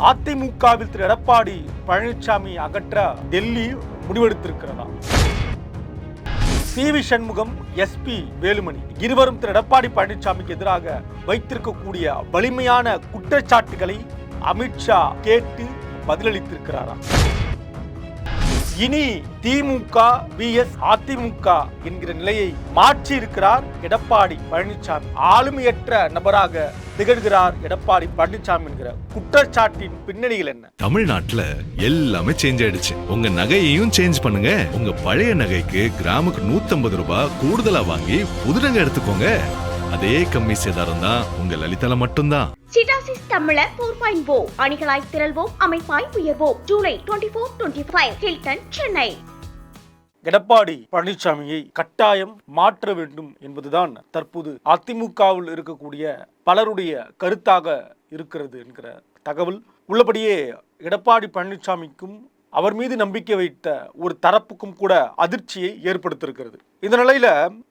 அதிமுகவில் திரு எடப்பாடி பழனிசாமி அகற்ற Delhi முடிவெடுத்திருக்கிறதா? CV. Shanmugam, S P. Velumani இருவரும் திரு எடப்பாடி பழனிசாமிக்கு எதிராக வைத்திருக்கக்கூடிய வலிமையான குற்றச்சாட்டுகளை அமித்ஷா கேட்டு பதிலளித்திருக்கிறாரா? இனி திமுக vs அதிமுக என்கிற நிலையை மாற்றி இருக்கிறார் எடப்பாடி பழனிசாமி. ஆளுமையற்ற நபராக திகழ்கிறார் எடப்பாடி பழனிசாமி என்கிற குற்றச்சாட்டின் பின்னணிகள் என்ன? தமிழ்நாட்டுல எல்லாமே சேஞ்ச் ஆயிடுச்சு. உங்க நகையையும் சேஞ்ச் பண்ணுங்க. உங்க பழைய நகைக்கு கிராமுக்கு 150 ரூபாய் கூடுதலா வாங்கி புது நகை எடுத்துக்கோங்க. அதே கம்மி சேதாரம் தான் உங்க லலிதால மட்டும்தான். சிடாசிஸ் தமிழர் 4.0 அணிகளாய் திரள்வோம், அமைப்பாய் உயர்வோம். ஜூலை 24-25 ஹில்டன், சென்னை. எடப்பாடி பழனிசாமியை கட்டாயம் மாற்ற வேண்டும் என்பதுதான் தற்போது அதிமுகவில் இருக்கக்கூடிய பலருடைய கருத்தாக இருக்கிறது என்கிற தகவல் உள்ளபடியே எடப்பாடி பழனிசாமிக்கும் அவர் மீது நம்பிக்கை வைத்த ஒரு தரப்புக்கும் கூட அதிர்ச்சியை ஏற்படுத்தியிருக்கிறது. இந்த நிலையில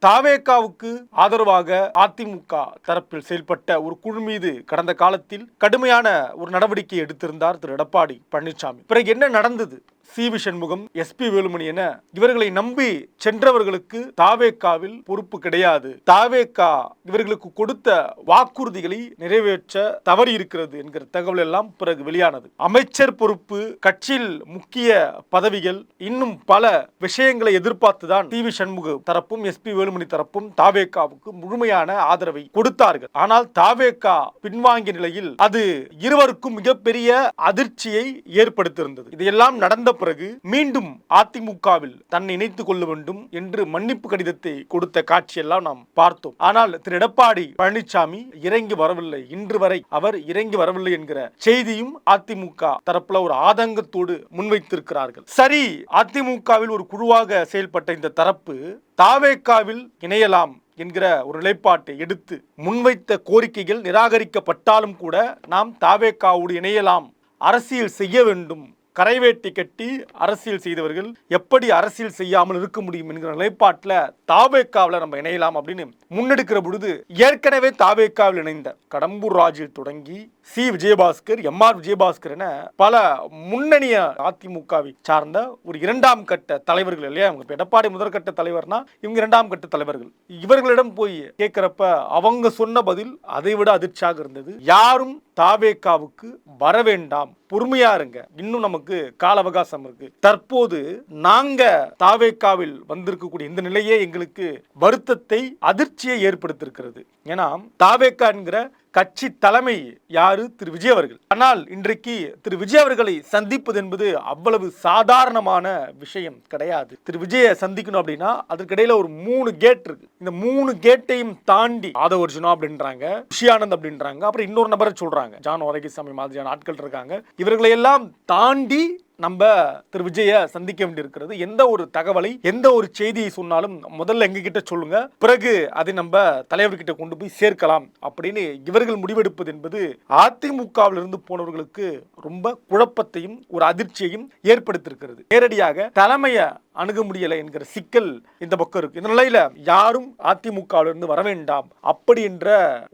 தாவேகாவுக்கு ஆதரவாக அதிமுக தரப்பில் செயல்பட்ட ஒரு குழு மீது கடந்த காலத்தில் கடுமையான ஒரு நடவடிக்கை எடுத்திருந்தார் திரு எடப்பாடி பழனிசாமி. பிறகு என்ன நடந்தது? சி.வி. சண்முகம், எஸ்.பி. வேலுமணி என இவர்களை நம்பி சென்றவர்களுக்கு தாவேகாவில் பொறுப்பு கிடையாது, தாவேகா இவர்களுக்கு கொடுத்த வாக்குறுதிகளை நிறைவேற்ற தவறி இருக்கிறது என்கிற தகவல் எல்லாம் பிறகு வெளியானது. அமைச்சர் பொறுப்பு, கட்சியில் முக்கிய பதவிகள், இன்னும் பல விஷயங்களை எதிர்பார்த்துதான் சி.வி. சண்முகம் தரப்பும் எஸ்.பி. வேலுமணி தரப்பும் தாவேகாவுக்கு முழுமையான ஆதரவை கொடுத்தார்கள். ஆனால் தாவேகா பின்வாங்கிய நிலையில் அது இருவருக்கும் மிகப்பெரிய அதிர்ச்சியை ஏற்படுத்தியிருந்தது. இதையெல்லாம் நடந்த பிறகு மீண்டும் அதிமுகவில் தன்னை இணைத்துக் கொள்ள வேண்டும் என்று மன்னிப்பு கடிதத்தை கொடுத்த காட்சியெல்லாம் நாம் பார்த்தோம். ஆனால் திரு எடப்பாடி பழனிசாமி இறங்கி வரவில்லை. இன்று வரை அவர் இறங்கி வரவில்லை என்கிற செய்தியும் அதிமுக தரப்புல ஒரு ஆதங்கத்தோடு முன்வைத்திருக்கிறார்கள். சரி, அதிமுகவில் ஒரு குழுவாக செயல்பட்ட இந்த தரப்பு தாவேகாவில் இணையலாம் என்கிற ஒரு நிலைப்பாட்டை எடுத்து முன்வைத்த கோரிக்கைகள் நிராகரிக்கப்பட்டாலும் கூட நாம் தாவேகாவோடு இணையலாம், அரசியல் செய்ய வேண்டும், கரைவேட்டி கட்டி அரசியல் செய்தவர்கள் எப்படி அரசியல் செய்யாமல் இருக்க முடியும் என்கிற நிலைப்பாட்டில் தாவேகாவில் நம்ம இணையலாம் அப்படின்னு முன்னெடுக்கிற பொழுது ஏற்கனவே தாவேகாவில் இணைந்த கடம்பூர் ராஜில் தொடங்கி சி. விஜயபாஸ்கர், எம்.ஆர். விஜயபாஸ்கர் என பல முன்னணிய அதிமுகவை சார்ந்த ஒரு இரண்டாம் கட்ட தலைவர்கள் இல்லையா? அவங்க எடப்பாடி முதற்கட்ட தலைவர்னா இவங்க இரண்டாம் கட்ட தலைவர்கள். இவர்களிடம் போய் கேட்கிறப்ப அவங்க சொன்ன பதில் அதை விட அதிர்ச்சியாக இருந்தது. யாரும் தாவேகாவுக்கு வர வேண்டாம், பொறுமையா இருங்க, இன்னும் நமக்கு கால அவகாசம் இருக்கு. தற்போது நாங்க தாவேகாவில் வந்திருக்கக்கூடிய இந்த நிலையே எங்களுக்கு வருத்தத்தை, அதிர்ச்சியை ஏற்படுத்தியிருக்கிறது. ஏன்னா தாவேகா என்கிற கட்சி தலைமை யாரு? திரு விஜய் அவர்கள். ஆனால் இன்றைக்கு திரு விஜய் அவர்களை சந்திப்பது என்பது அவ்வளவு சாதாரணமான விஷயம் கிடையாது. திரு விஜயை சந்திக்கணும் அப்படின்னா அதற்கிடையில ஒரு 3 கேட் இருக்கு. இந்த 3 கேட்டையும் தாண்டி ஆதவர்ஜுனா அப்படின்றாங்க, ருஷியானந்த் அப்படின்றாங்க, அப்புறம் இன்னொரு நபரை சொல்றாங்க, ஜான் வரகிசாமி மாதிரியான ஆட்கள் இருக்காங்க. இவர்களை எல்லாம் தாண்டி நம்ம திரு விஜய சந்திக்க வேண்டியிருக்கிறது. எந்த ஒரு தகவலை, எந்த ஒரு செய்தியை சொன்னாலும் முதல்ல எங்க கிட்ட சொல்லுங்க, பிறகு அதை நம்ம தலைவர்கிட்ட கொண்டு போய் சேர்க்கலாம் அப்படின்னு இவர்கள் முடிவெடுப்பது என்பது அதிமுகவில் இருந்து போனவர்களுக்கு ரொம்ப குழப்பத்தையும் ஒரு அதிர்ச்சியையும் ஏற்படுத்தியிருக்கிறது. நேரடியாக தலைமையை அணுக முடியலை என்கிற சிக்கல் இந்த பக்கம் இருக்கு. இந்த நிலையில யாரும் அதிமுகவிலிருந்து வர வேண்டாம் அப்படி என்ற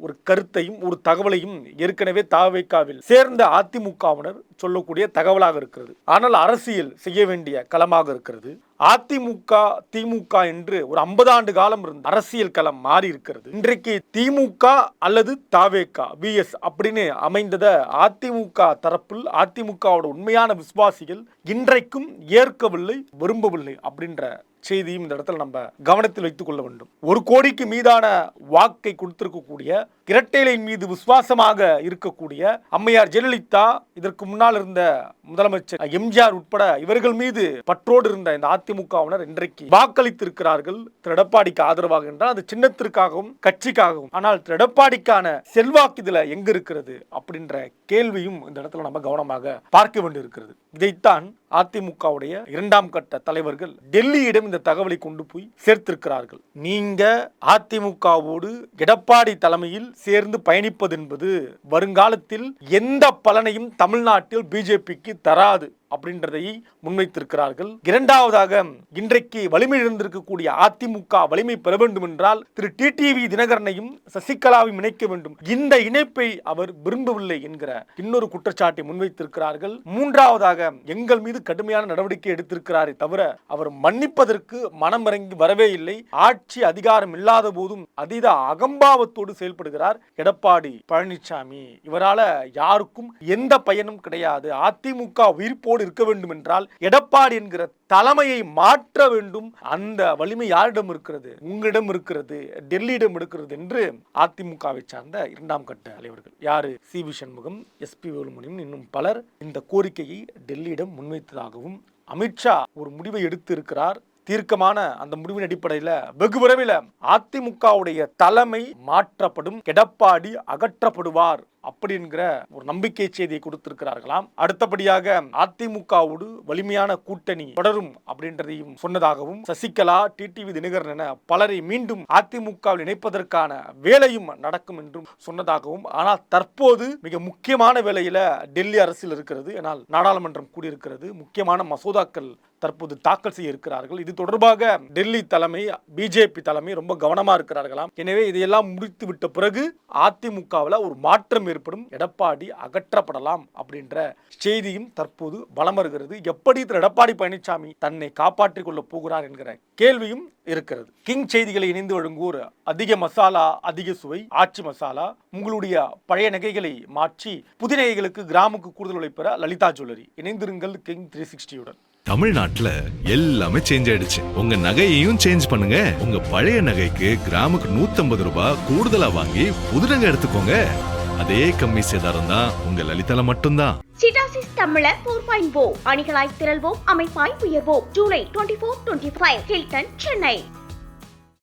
ஒரு கருத்தையும் ஒரு தகவலையும் ஏற்கனவே தாவேகாவில் சேர்ந்த அதிமுகவினர் சொல்லக்கூடிய தகவலாக இருக்கிறது. ஆனால் அரசியல் செய்ய வேண்டிய களமாக இருக்கிறது. அதிமுக திமுக என்று ஒரு 50 ஆண்டு காலம் இருந்த அரசியல் களம் மாறி இருக்கிறது. இன்றைக்கு திமுக அல்லது தாவேகா vs அப்படின்னு அமைந்தத அதிமுக தரப்பில் அதிமுகவோட உண்மையான விசுவாசிகள் இன்றைக்கும் ஏற்கவில்லை, விரும்பவில்லை அப்படின்ற செய்தியும் இந்த இடத்துல நம்ம கவனத்தில் வைத்துக் கொள்ள வேண்டும். 1 கோடிக்கு மீதான வாக்கை கொடுத்திருக்கக்கூடிய, இரட்டைலையின் மீது விசுவாசமாக இருக்கக்கூடிய அம்மையார் ஜெயலலிதா, இதற்கு முன்னால் இருந்த முதலமைச்சர் எம்ஜிஆர் உட்பட இவர்கள் மீது பற்றோடு இருந்த இந்த அதிமுகவினர் இன்றைக்கு வாக்களித்திருக்கிறார்கள் திரு எடப்பாடிக்கு ஆதரவாக. என்றால் அது சின்னத்திற்காகவும் கட்சிக்காகவும். ஆனால் திரு எடப்பாடிக்கான செல்வாக்கு இதுல எங்க இருக்கிறது அப்படின்ற கேள்வியும் இந்த இடத்துல நம்ம கவனமாக பார்க்க வேண்டியிருக்கிறது. இதைத்தான் அதிமுகவுடைய 2ஆம் கட்ட தலைவர்கள் டெல்லியிடம் இந்த தகவலை கொண்டு போய் சேர்த்திருக்கிறார்கள். நீங்க அதிமுகவோடு எடப்பாடி தலைமையில் சேர்ந்து பயணிப்பது என்பது வருங்காலத்தில் எந்த பலனையும் தமிழ்நாட்டில் பிஜேபிக்கு தராது அப்படின்றதை முன்வைத்திருக்கிறார்கள். இரண்டாவதாக, இன்றைக்கு வலிமை இழந்திருக்கக்கூடிய அதிமுக வலிமை பெற வேண்டும் என்றால் திரு டிடிவி தினகரனையும் சசிகலாவையும் இணைக்க வேண்டும். இந்த இணைப்பை அவர் விரும்பவில்லை என்கிற இன்னொரு குற்றச்சாட்டை முன்வைத்திருக்கிறார்கள். மூன்றாவதாக, எங்கள் மீது கடுமையான நடவடிக்கை எடுத்திருக்கிறாரே தவிர அவர் மன்னிப்பதற்கு மனமிறங்கி வரவே இல்லை. ஆட்சி அதிகாரம் இல்லாத போதும் அதீத அகம்பாவத்தோடு செயல்படுகிறார் எடப்பாடி பழனிசாமி. இவரால யாருக்கும் எந்த பயனும் கிடையாது. அதிமுக உயிர்ப்போடு இருக்க வேண்டும் என்றால் எடப்பாடி என்கிற தலைமையை மாற்ற வேண்டும். அந்த வலிமை யாரிடம் இருக்கிறது? உங்களிடம் இருக்கிறது, டெல்லியிடம் இருக்கிறது என்று அதிமுகவை சார்ந்த இரண்டாம் கட்ட தலைவர்கள் யாரு, சி.வி. சண்முகம், எஸ்.பி. வேலுமணியும் இன்னும் பலர் இந்த கோரிக்கையை டெல்லியிடம் முன்வைத்ததாகவும் அமித்ஷா ஒரு முடிவை எடுத்து இருக்கிறார். தீர்க்கமான அந்த முடிவின் அடிப்படையில் வெகு விரைவில் அதிமுகவுடைய தலைமை மாற்றப்படும், எடப்பாடி அகற்றப்படுவார் அப்படிங்கிற ஒரு நம்பிக்கை செய்தியை கொடுத்திருக்கிறார்களாம். அடுத்தபடியாக அதிமுகவோடு வலிமையான கூட்டணி தொடரும் அப்படின்றதையும் சொன்னதாகவும், சசிகலா, டிடிவி தினகரன் என பலரை மீண்டும் அதிமுகவில் இணைப்பதற்கான வேலையும் நடக்கும் என்றும் சொன்னதாகவும், ஆனால் தற்போது மிக முக்கியமான வேலையில டெல்லி அரசில் இருக்கிறது. ஆனால் நாடாளுமன்றம் கூடியிருக்கிறது. முக்கியமான மசோதாக்கள் தற்போது தாக்கல் செய்ய இருக்கிறார்கள். இது தொடர்பாக டெல்லி தலைமை, பிஜேபி தலைமை ரொம்ப கவனமா இருக்கிறார்களாம். எனவே இதையெல்லாம் முடித்து விட்ட பிறகு அதிமுகவில் ஒரு மாற்றம் ஏற்படும், எடப்பாடி அகற்றப்படலாம் அப்படின்ற செய்தியும் தற்போது வலம் வருகிறது. எப்படி திரு எடப்பாடி பழனிசாமி தன்னை காப்பாற்றிக் கொள்ள போகிறார் என்கிற கேள்வியும் இருக்கிறது. கிங் செய்திகளை இணைந்து வழங்குவோர் அதிக மசாலா, அதிக சுவை, ஆச்சி மசாலா. உங்களுடைய பழைய நகைகளை மாற்றி புதிய நகைகளுக்கு கிராமுக்கு கூடுதல் விலை பெற லலிதா ஜுவல்லரி. இணைந்திருங்கள் கிங் 360உடன். தமிழ்நாட்டுல எல்லாமே சேஞ்ச் ஆயிடுச்சு. உங்க நகையையும் சேஞ்ச் பண்ணுங்க. உங்க பழைய நகைக்கு கிராமுக்கு 150 ரூபாய் கூடுதலா வாங்கி புது நகை எடுத்துக்கோங்க. அதே கம்மி சேதாரம் தான் உங்க லலிதால மட்டும்தான். சிட்டாசிஸ் தமிழர் 4.0 அணிகளாய் திரள்வோம், அமைப்பாய் உயர்வோம். ஜூலை 24-25 ஹில்டன், சென்னை.